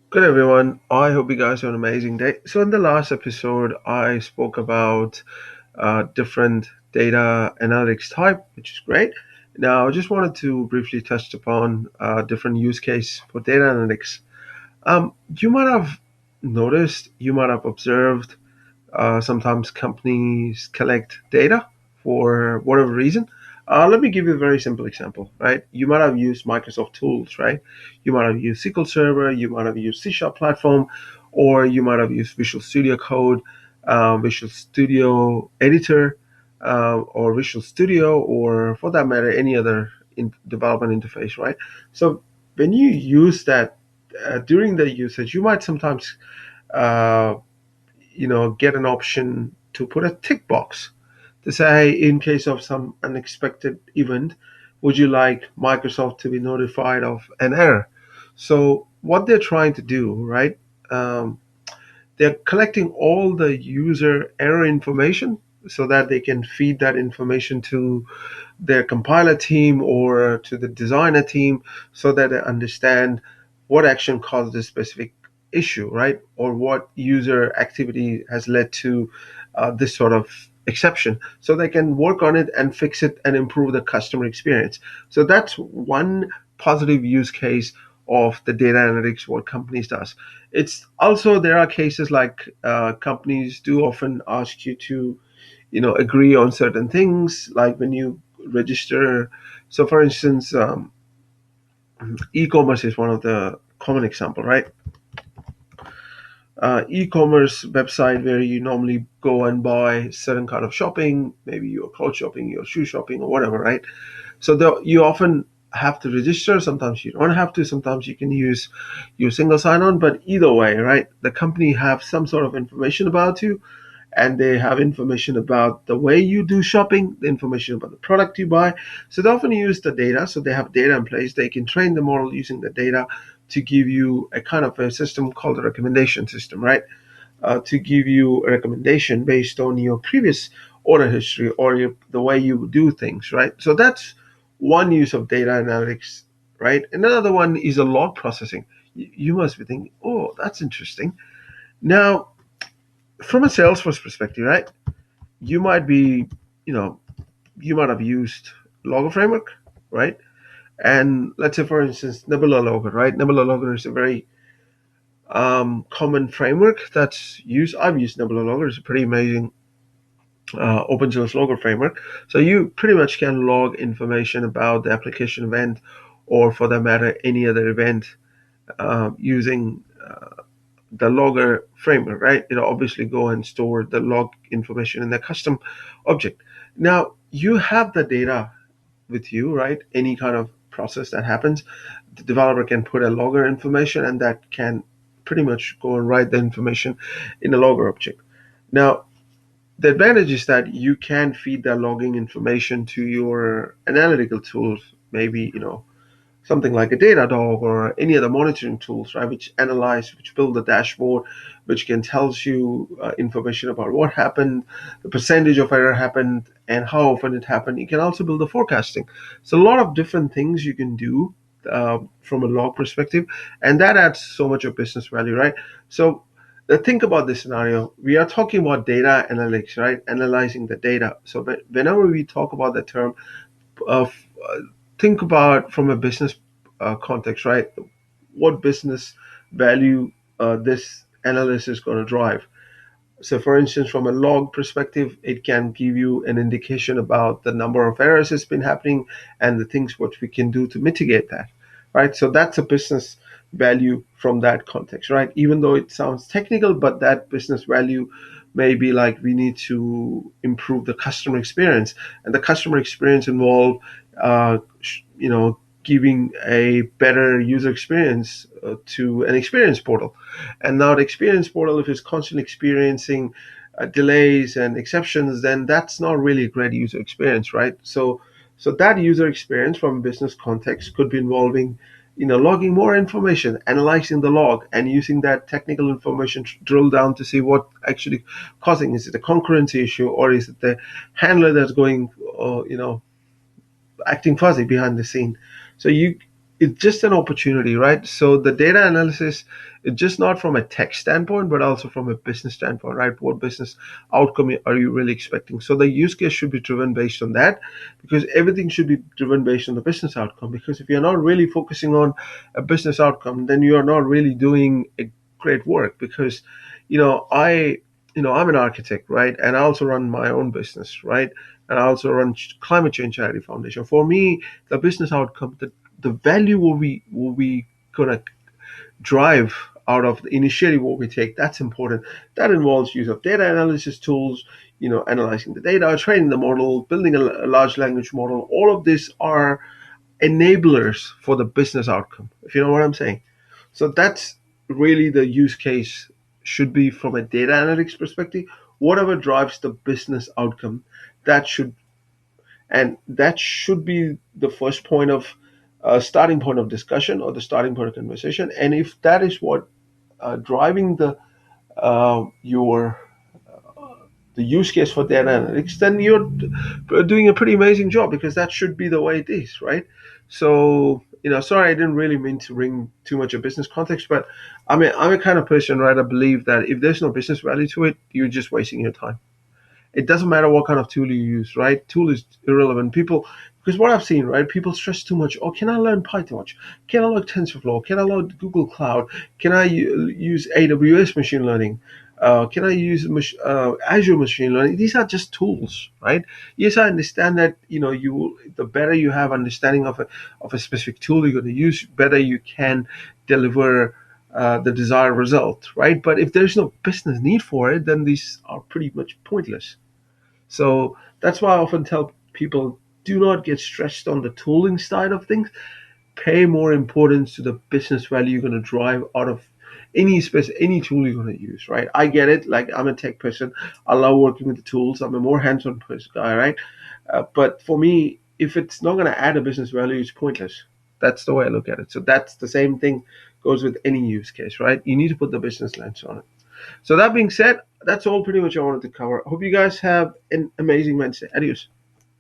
Good everyone. I hope you guys have an amazing day. So in the last episode, I spoke about different data analytics type, which is great. Now I just wanted to briefly touch upon different use case for data analytics. You might have noticed, you might have observed sometimes companies collect data for whatever reason. Let me give you a very simple example, right? You might have used Microsoft tools, right? You might have used SQL Server, you might have used C Sharp platform, or you might have used Visual Studio Code, Visual Studio Editor, or Visual Studio, or for that matter, any other development interface, right? So when you use that during the usage, you might sometimes uh, get an option to put a tick box to say, in case of some unexpected event, would you like Microsoft to be notified of an error? So what they're trying to do, right? Um, they're collecting all the user error information so that they can feed that information to their compiler team or to the designer team so that they understand what action caused this specific issue, right? Or what user activity has led to this sort of exception. So they can work on it and fix it and improve the customer experience. So that's one positive use case of the data analytics what companies does. It's also there are cases like companies do often ask you to agree on certain things like when you register. So for instance, e-commerce is one of the common example, right? E-commerce website where you normally go and buy certain kind of shopping, maybe your clothes shopping, your shoe shopping, or whatever, right? So you often have to register. Sometimes you don't have to. Sometimes you can use your single sign-on. But either way, right? The company have some sort of information about you, and they have information about the way you do shopping, the information about the product you buy. So they often use the data. So they have data in place. They can train the model using the data to give you a kind of a system called a recommendation system, right? To give you a recommendation based on your previous order history or the way you do things, right? So that's one use of data analytics, right? Another one is a log processing. You must be thinking, oh, that's interesting. Now, from a Salesforce perspective, right? You might be, you know, you might have used Logger framework, right? And let's say, for instance, Nebula Logger, right? Nebula Logger is a very common framework that's used. I've used Nebula Logger. It's a pretty amazing open source logger framework. So you pretty much can log information about the application event, or for that matter, any other event using the logger framework, right? It'll obviously go and store the log information in the custom object. Now you have the data with you, right? Any kind of process that happens, the developer can put a logger information, and that can pretty much go and write the information in a logger object. Now, the advantage is that you can feed that logging information to your analytical tools, maybe, something like a Datadog or any other monitoring tools, right, which analyze, which build a dashboard, which can tells you information about what happened, the percentage of error happened, and how often it happened. You can also build the forecasting. So a lot of different things you can do from a log perspective, and that adds so much of business value, right? So think about this scenario. We are talking about data analytics, right? Analyzing the data. So whenever we talk about the term of think about from a business context, right? What business value this analysis is going to drive. So, for instance, from a log perspective, it can give you an indication about the number of errors that's been happening and the things what we can do to mitigate that, right? So that's a business value from that context, right? Even though it sounds technical, but that business value may be like we need to improve the customer experience, and the customer experience involve, giving a better user experience to an experience portal. And now the experience portal, if it's constantly experiencing delays and exceptions, then that's not really a great user experience, right? So that user experience from a business context could be involving, logging more information, analyzing the log, and using that technical information to drill down to see what actually causing. Is it a concurrency issue, or is it the handler that's going, acting fuzzy behind the scene? So it's just an opportunity, right? So the data analysis is just not from a tech standpoint, but also from a business standpoint, right? What business outcome are you really expecting? So the use case should be driven based on that, because everything should be driven based on the business outcome. Because if you're not really focusing on a business outcome, then you are not really doing a great work. Because, you know, I'm an architect, right? And I also run my own business, right? And I also run Climate Change Charity Foundation. For me, the business outcome, the value will we gonna drive out of the initiative what we take, that's important. That involves use of data analysis tools, analyzing the data, training the model, building a large language model. All of these are enablers for the business outcome, if you know what I'm saying. So that's really the use case should be from a data analytics perspective. Whatever drives the business outcome, that should that should be the first point of starting point of discussion, or the starting point of conversation. And if that is what driving your the use case for data analytics, then you're doing a pretty amazing job, because that should be the way it is, right? So, sorry, I didn't really mean to bring too much of business context, but I'm a kind of person, right? I believe that if there's no business value to it, you're just wasting your time. It doesn't matter what kind of tool you use, right? Tool is irrelevant. People, because what I've seen, right? People stress too much. Oh, can I learn PyTorch? Can I learn TensorFlow? Can I learn Google Cloud? Can I use AWS machine learning? Can I use Azure machine learning? These are just tools, right? Yes, I understand that. The better you have understanding of a specific tool you're going to use, better you can deliver the desired result, right? But if there's no business need for it, then these are pretty much pointless. So that's why I often tell people, do not get stressed on the tooling side of things. Pay more importance to the business value you're going to drive out of any tool you're going to use, right? I get it. Like, I'm a tech person. I love working with the tools. I'm a more hands-on person guy, right? But for me, if it's not going to add a business value, it's pointless. That's the way I look at it. So that's the same thing goes with any use case, right? You need to put the business lens on it. So that being said, that's all pretty much I wanted to cover. Hope you guys have an amazing Wednesday. Adios.